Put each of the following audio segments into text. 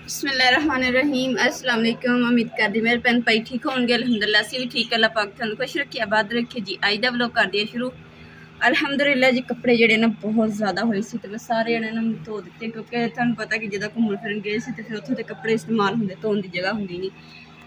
बिस्मिल्लाहिर्रहमानिर्रहीम अस्सलाम वालेकुम। उम्मीद करदी मेरे भैन भाई ठीक होंगे। अल्हम्दुलिल्लाह असीं भी ठीक। अल्लाह पाक तुहानूं खुश रखे आबाद रखे जी। अज दा व्लॉग कर दिया शुरू। अल्हम्दुलिल्लाह जी कपड़े जेह्ड़े ना बहुत ज़्यादा होए सी ते मैं सारे जने ना धो दित्ते क्योंकि तुहानूं पता कि जिद्दां घूमन फिरन गए सी ते फिर उत्थों दे कपड़े इस्तेमाल होंदे, धोन दी जगह होंदी नहीं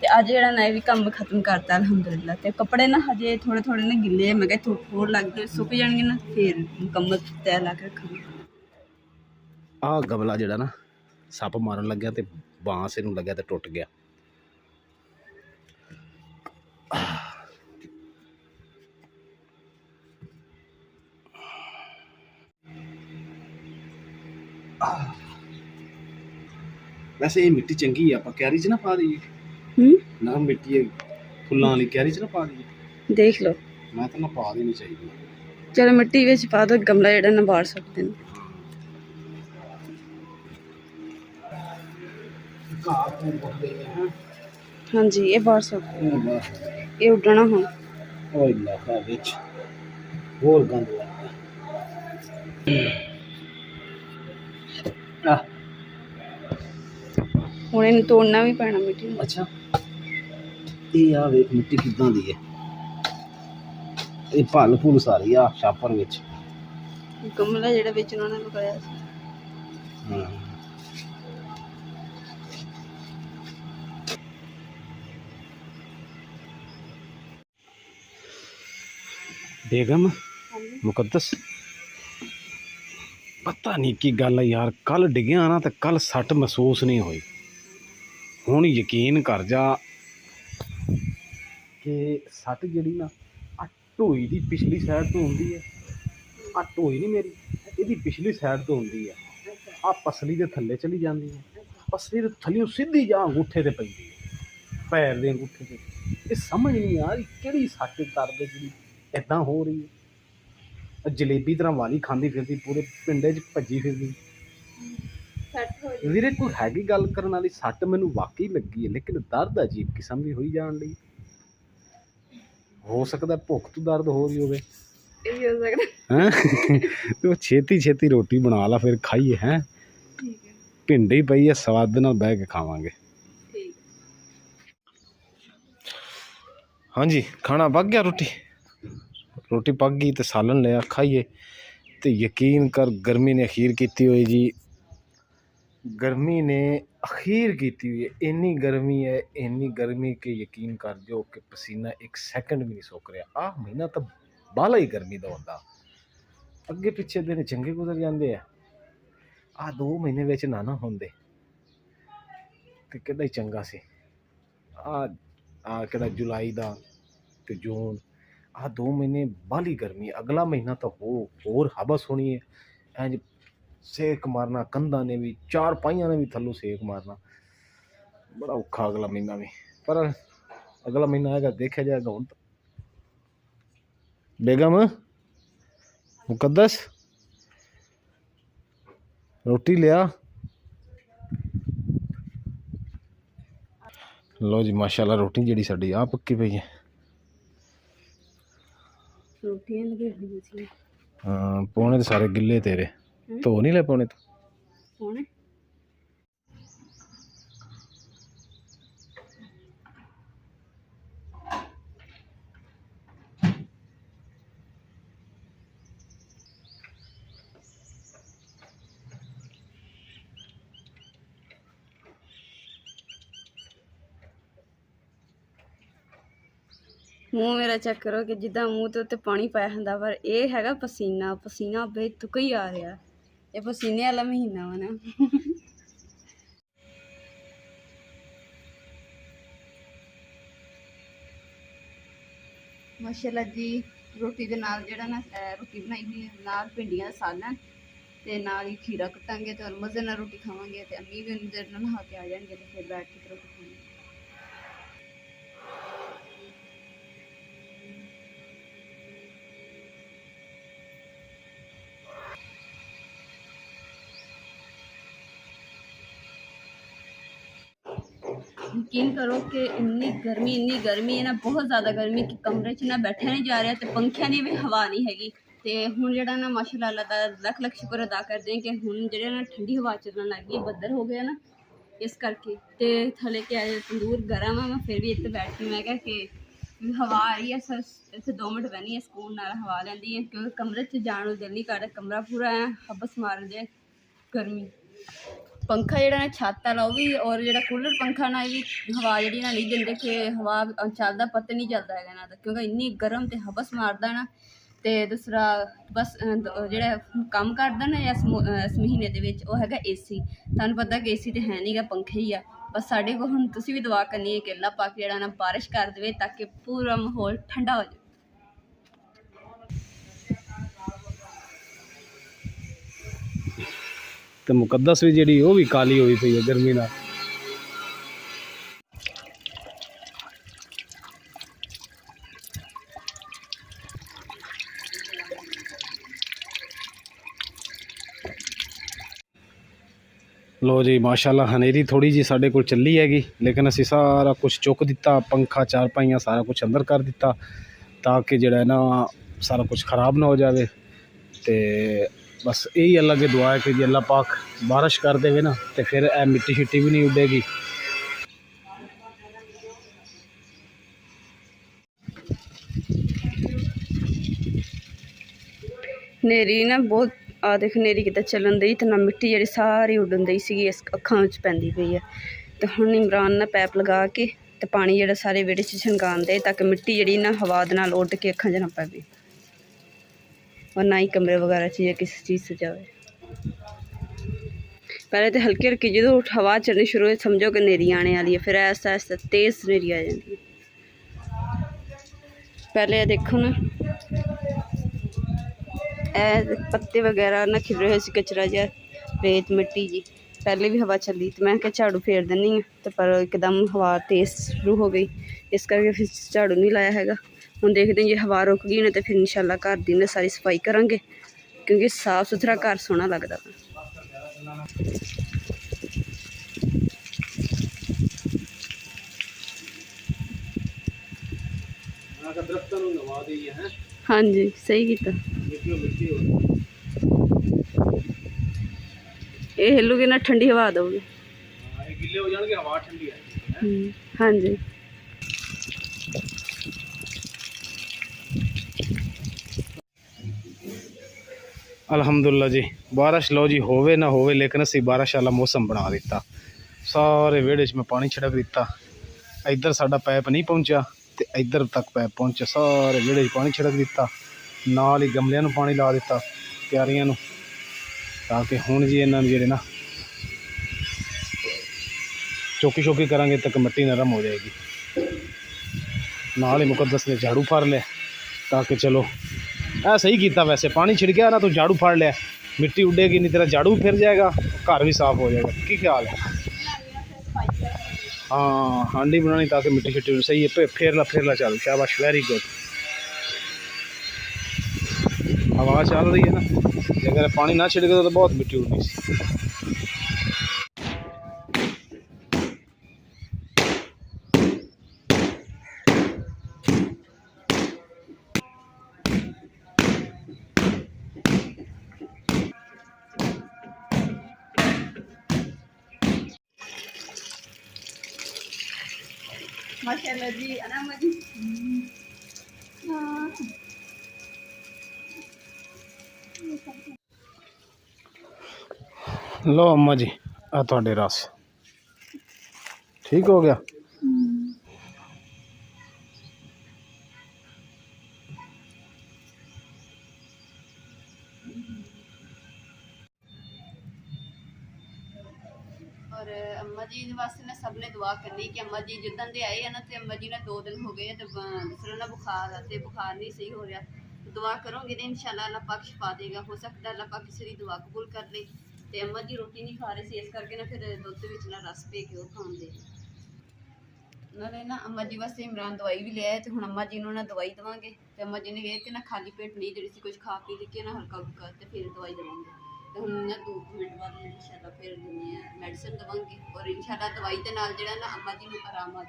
ते अज जेह्ड़ा ना एह् भी कम्म खत्म करता अल्हम्दुलिल्लाह। ते कपड़े ना हजे थोड़े थोड़े ना गिल्ले मैं कहा धुप्प होर लग जाए सुक जाणगे ना फिर मुकम्मल तैयार ला के रखांगे। आह गमला जिहड़ा ना सप्प मारन लग्या ते बांस इनू लग्या ते टुट गया। वैसे ये मिट्टी चंगी है, आप क्यारी च ना पा दईए। नरम मिट्टी है, फुल्लां वाली क्यारी च ना पा दईए। देख लो मैं तो ना पा देनी चाहिए। चलो मिट्टी विच पा दो, गमला जेह्ड़ा ना बाहर सकते हैं। हाँ जी ये बाहर सकते हैं, ये उड्डना हुण ओए इलाका विच होर गंद लगदा। हुण इन्हूं तोड़ना भी पैना मिट्टी नूं। अच्छा ये आ वेख मिट्टी किदां दी है, ये भल भुल सारी आ छापर विच। गमला जेह्ड़ा विच उन्होंने लगाया सी। बेगम मुकद्दस पता नहीं की गल है यार, कल डिग्गिया ना तो कल सट महसूस नहीं हुई। हुण यकीन कर जा कि सट जिहड़ी ना आ ढोई दी पिछली साइड तो हुंदी है। आ ढोई नहीं मेरी, इहदी पिछली साइड तो हुंदी है। आ पसली दे थल्ले चली जाती है, पसली दे थल्लियों सीधी जा अंगूठे ते पैंदी है, पैर दे अंगूठे ते। ये समझ नहीं आ रही किहड़ी सट दर्द जिहड़ी इदां हो रही है। जलेबी तरह वाली खांदी फिरदी, पूरे पिंडे च भज्जी फिरदी। ਵੀਰੇ ਕੋਈ हैगी गल करन वाली, सट मैनू वाकई लगी है लेकिन दर्द अजीब किस्म की होई जान ली। हो सकता भुख तो दर्द हो रही होवे। तो छेती छेती रोटी बना ला फिर खाइए हैं। भिंडी पई है, स्वाद नाल बह के खावांगे। हाँ जी खाना पक गया, रोटी पक गई तो सालन लिया खाइए। तो यकीन कर गर्मी ने अखीर की हुई जी, गर्मी ने अखीर की हुई है। इन्नी गर्मी के यकीन कर जो कि पसीना एक सैकंड भी नहीं सुक रहा। आह महीना तो बाला ही गर्मी का होता, अगे पिछे दिन चंगे गुजर जाते हैं। आ 2 महीने विच ना ना होंदे ते किहड़ा ही चंगा सी। आ किहड़ा जुलाई दा ते जून, आ 2 महीने बाली गर्मी। अगला महीना तो होर हबस होनी है, इंज सेक मारना कंधा ने भी, चार पाइयां ने भी थल्लों सेक मारना। बड़ा औखा अगला महीना भी, पर अगला महीना आएगा देखा जाएगा। हुण बेगम मुकद्दस रोटी लिया। लो जी माशाल्लाह रोटी जी साडी आ पक्की पई है। हाँ पौने तो सारे गिले तेरे, धो नहीं ले पौने तो। मूँह मेरा चेक करो कि जिद्दां मूँह ते उत्ते पानी पाया हुंदा, पर यह हैगा पसीना। पसीना बेतुका ही आ रहा। ये पसीने वाला महीना वा ना। माशाल्लाह जी रोटी दे नाल जेहड़ा ना रोटी बनाई हुई नाल भिंडियां दा सालन ते नाल ही खीरा कट्टांगे ते मजे नाल रोटी खावांगे। ते अम्मी भी उन्नी देर नहा के आ जाएंगे तो फिर बैठ के रोटी खाएंगे। यकीन करो कि इन्नी गर्मी है ना, बहुत ज़्यादा गर्मी कि कमरे च ना बैठा नहीं जा रहा ते पंखियां दी भी हवा नहीं हैगी। ते हुण जेहड़ा ना माशाल्लाह अल्लाह दा लख लख शुक्र अदा करदे हैं कि हुण जेहड़ा ना ठंडी हवा चलना लग गई, बदल हो गया ना ਇਸ ਕਰਕੇ। ਤੇ ਥੱਲੇ ਕਿ ਆਏ ਤੰਦੂਰ ਗਰਮ ਆ, ਮੈਂ ਫਿਰ ਵੀ ਇੱਥੇ ਬੈਠੀ, ਮੈਂ ਕਿਹਾ ਕਿ ਹਵਾ ਆ ਰਹੀ ਹੈ ਸਰ, ਇੱਥੇ 2 ਮਿੰਟ ਬਹਿਣੀ ਹੈ, ਸਕੂਨ ਨਾਲ ਹਵਾ ਲੈਂਦੀ ਹੈ, ਕਿਉਂਕਿ ਕਮਰੇ 'ਚ ਜਾਣ ਨੂੰ ਦਿਲ ਨਹੀਂ ਕਰਦਾ, ਕਮਰਾ ਪੂਰਾ ਐ ਹਬਸ ਮਾਰਦੇ ਗਰਮੀ। पंखा ਜਿਹੜਾ ਨਾ ਛੱਤ ਵਾਲਾ ਉਹ ਵੀ, ਔਰ ਜਿਹੜਾ ਕੂਲਰ पंखा ਨਾ ਇਹ ਵੀ ਹਵਾ ਜਿਹੜੀ ਨਾ ਨਹੀਂ ਦਿੰਦੇ ਕਿ ਹਵਾ ਚੱਲਦਾ, ਪਤਾ ਨਹੀਂ ਚੱਲਦਾ ਹੈਗਾ ਇਹਨਾਂ ਦਾ, ਕਿਉਂਕਿ ਇੰਨੀ ਗਰਮ ਤੇ ਹਬਸ ਮਾਰਦਾ ਨਾ। ਤੇ ਦੂਸਰਾ ਬਸ ਜਿਹੜਾ ਕੰਮ ਕਰਦਾ ਨਾ ਇਸ ਮਹੀਨੇ ਦੇ ਵਿੱਚ ਉਹ ਹੈਗਾ ਏਸੀ। ਤੁਹਾਨੂੰ ਪਤਾ ਕਿ ਏਸੀ ਤੇ ਹੈ ਨਹੀਂਗਾ, पंखे ਹੀ ਆ ਬਸ ਸਾਡੇ ਕੋਲ। ਹੁਣ ਤੁਸੀਂ ਵੀ ਦੁਆ ਕਰਨੀ ਹੈ ਕਿ ਅੱਲਾ ਪਾਕ ਜਿਹੜਾ ਨਾ ਬਾਰਿਸ਼ ਕਰ ਦੇਵੇ ਤਾਂ ਕਿ ਪੂਰਾ ਮਾਹੌਲ ਠੰਡਾ ਹੋ ਜਾਵੇ। ਤੇ ਮੁਕੱਦਸ ਵੀ ਜਿਹੜੀ ਉਹ ਵੀ ਕਾਲੀ ਹੋਈ ਪਈ ਹੈ ਗਰਮੀ ਨਾਲ। ਲੋ ਜੀ ਮਾਸ਼ਾਅੱਲਾ ਹਨੇਰੀ ਥੋੜੀ ਜੀ ਸਾਡੇ ਕੋਲ ਚੱਲੀ ਹੈਗੀ, ਲੇਕਿਨ ਅਸੀਂ ਸਾਰਾ ਕੁਝ ਚੁੱਕ ਦਿੱਤਾ, पंखा चारपाइयाँ सारा कुछ अंदर कर दिता ताकि ਜਿਹੜਾ ना सारा कुछ ख़राब ना हो जाए। तो बस यही अल्लाह की दुआ है कि जी अल्लाह पाक बारिश कर देवे ना, तो फिर ए मिट्टी शिट्टी भी नहीं उडेगी। ਹਨੇਰੀ ਨਾ ਬਹੁਤ ਆ ਦੇਖ, ਹਨੇਰੀ ਕਿਤੇ ਚੱਲਣ ਦਈ ਤੇ ਨਾ ਮਿੱਟੀ ਜਿਹੜੀ ਸਾਰੀ ਉੱਡਣ ਦਈ ਸੀਗੀ, ਇਸ ਅੱਖਾਂ ਵਿੱਚ ਪੈਂਦੀ ਪਈ ਹੈ। ਤੇ ਹੁਣ ਇਮਰਾਨ ਨਾਲ ਪੈਪ ਲਗਾ ਕੇ ਤੇ ਪਾਣੀ ਜਿਹੜਾ ਸਾਰੇ ਵਿਹੜੇ 'ਚ ਛਣਕਾਉਣ ਦੇ ਤਾਂ ਕਿ ਮਿੱਟੀ ਜਿਹੜੀ ਨਾ ਹਵਾ ਦੇ ਨਾਲ ਉੱਡ ਕੇ ਅੱਖਾਂ 'ਚ ਨਾ ਪਵੇ, और ना ही कमरे वगैरह 'ਚ ਜਾਂ ਕਿਸੇ ਚੀਜ਼ 'ਚ ਜਾਵੇ। पहले तो हल्की हल्की जो हवा चलनी शुरू हो समझो कि हनेरी आने वाली है, फिर ऐसा ऐसा तेज़ हनेरी आ जाती है। पहले देखो ना ए पत्ते वगैरह ना खिल रहे थे, कचरा जहा रेत मिट्टी जी। पहले भी हवा चली तो मैं झाड़ू फेर दिनी हाँ, तो पर एकदम हवा तेज़ शुरू हो गई, इस करके फिर झाड़ू नहीं लाया हैगा। ਹੁਣ देखते हैं जो हवा रुक गई ना तो फिर इंशाल्लाह घर दी ना सारी सफाई करांगे, क्योंकि साफ सुथरा घर सोहना लगता। हाँ जी सही किया, ये हिलूगी ना ठंडी हवा दोगे। हाँ जी अलहमदुल्ला जी बारिश लो जी होवे ना होवे, लेकिन असी बारिश वाला मौसम बना दिता। सारे वेड़े में पानी छिड़क दिता, इधर साडा पैप नहीं पहुंचा तो इधर तक पैप पहुंचे, सारे वेड़े पानी छिड़क दिता, नाल ही गमलियां नूं पानी ला दिता क्यारियां नूं, ताकि हुण जी इन्हां नूं जिहड़े ना चौकी चौकी करांगे तक मिट्टी नरम हो जाएगी। नाल ही मुकद्दस ने झाड़ू फड़ लिया ताकि चलो ऐ सही किया, वैसे पानी छिड़किया ना तो झाड़ू फड़ लिया, मिट्टी उड़ेगी नहीं, तेरा झाड़ू भी फिर जाएगा, घर भी साफ हो जाएगा। की ख्याल है? हाँ हांडी बनानी ताकि मिट्टी शिट्टी सही है, फेरला चल, शाबाश वेरी गुड। हवा चल रही है ना, अगर पानी ना छिड़के तो बहुत मिट्टी उड़नी सी। माशाल्लाह जी अनामा जी। लो अम्मा जी आ तुहाडे रस ठीक हो गया। और अम्मा जी वास्ते ना सब ने दुआ करनी कि अम्मा जी जिदन दे आए हैं ना, तो अम्मा जी ने 2 दिन हो गए तो दूसरा ना बुखार आते, बुखार नहीं सही हो रहा, तो दुआ करोगे तो इंशाल्लाह अल्लाह पाक शिफा देगा। हो सकता है अल्लाह पाक किसी की दुआ कबूल कर ले। तो अम्मा जी रोटी नहीं खा रहे थे, इस करके ना फिर दुध विच ना रस पी के वो खाते नाले ना। अम्मा जी वास्ते इमरान दवाई भी लिया है, तो हुण अम्मा जी नूं ना दवाई देवांगे, तो अम्मा जी ने कहा कि ना खाली पेट नहीं जी कुछ खा पी के ना हल्का फुल्का तो फिर दवाई देवांगे। तो हम ना 2 मिनट बाद इंशाल्लाह फिर मेडिसिन देवांगे, और इंशाल्लाह दवाई के नाल जिहड़ा ना अम्मा जी नूं आराम आ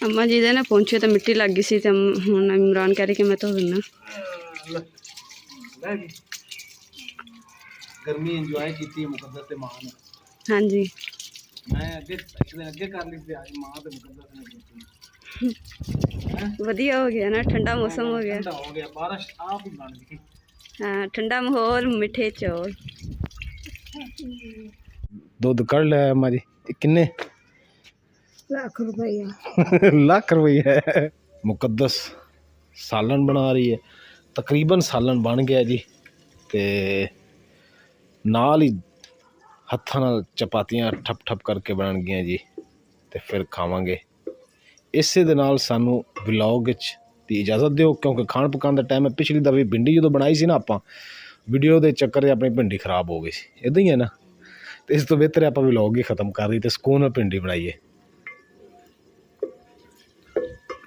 अम्मा जी दे ना पहुंचे तो मिट्टी लग गई सी ते हुण इमरान कह रहे कि मैं धो दिना। गर्मी एंजॉय की मुकद्दस ते मां ने। हाँ जी मैं अगे एक दिन अगे कर ली थी, आज मां ते मुकद्दस ने की। वधिया हो गया ना, ठंडा मौसम हो गया। ठंडा हो गया, बारिश आप ही बन गई। हाँ ठंडा माहौल, मिठे चौल। दुध कड़ लिया अम्मा जी। किन्ने? लाख रुपया। लाख रुपया है। मुकद्दस सालन बना रही है, तकरीबन सालन बन गया जी। ते नाल ही हत्थां नाल चपातियां ठप ठप करके बन गई जी, ते फिर खावांगे। इसे दे नाल सानू व्लॉग दी इजाज़त दिओ, क्योंकि खाण पकाण दा टाइम है। पिछली दफे भिंडी जो बनाई सी ना आपां, वीडियो दे चक्कर अपनी भिंडी खराब हो गई सी। इदां ही है ना, तो इस तो बेहतर आप व्लॉग ही खत्म कर दी ते सुकून नाल भिंडी बनाइए।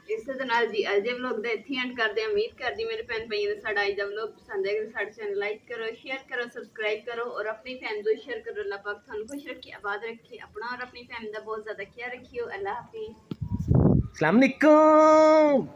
ਇਸੇ ਦੇ ਨਾਲ ਜੀ ਅੱਜ ਦੇ ਵਲੌਗ ਦਾ ਇੱਥੇ ਐਂਡ ਕਰਦੇ ਹਾਂ। ਉਮੀਦ ਕਰਦੀ ਮੇਰੇ ਭੈਣ ਭਾਈਆਂ ਨੂੰ ਸਾਡਾ ਅੱਜ ਦਾ ਵਲੌਗ ਪਸੰਦ ਆਏਗਾ। ਸਾਡੇ ਚੈਨਲ ਲਾਈਕ ਕਰੋ, ਸ਼ੇਅਰ ਕਰੋ, ਸਬਸਕ੍ਰਾਈਬ ਕਰੋ ਔਰ ਆਪਣੀ ਫੈਮਿਲੀ ਨੂੰ ਸ਼ੇਅਰ ਕਰੋ। ਅੱਲਾਹ ਪਾਕ ਤੁਹਾਨੂੰ ਖੁਸ਼ ਰੱਖੇ, ਆਬਾਦ ਰੱਖੇ। ਆਪਣਾ और अपनी फैमिली का बहुत ज़्यादा ख्याल रखियो। अल्लाह हाफिज़। अस्सलाम वालेकुम।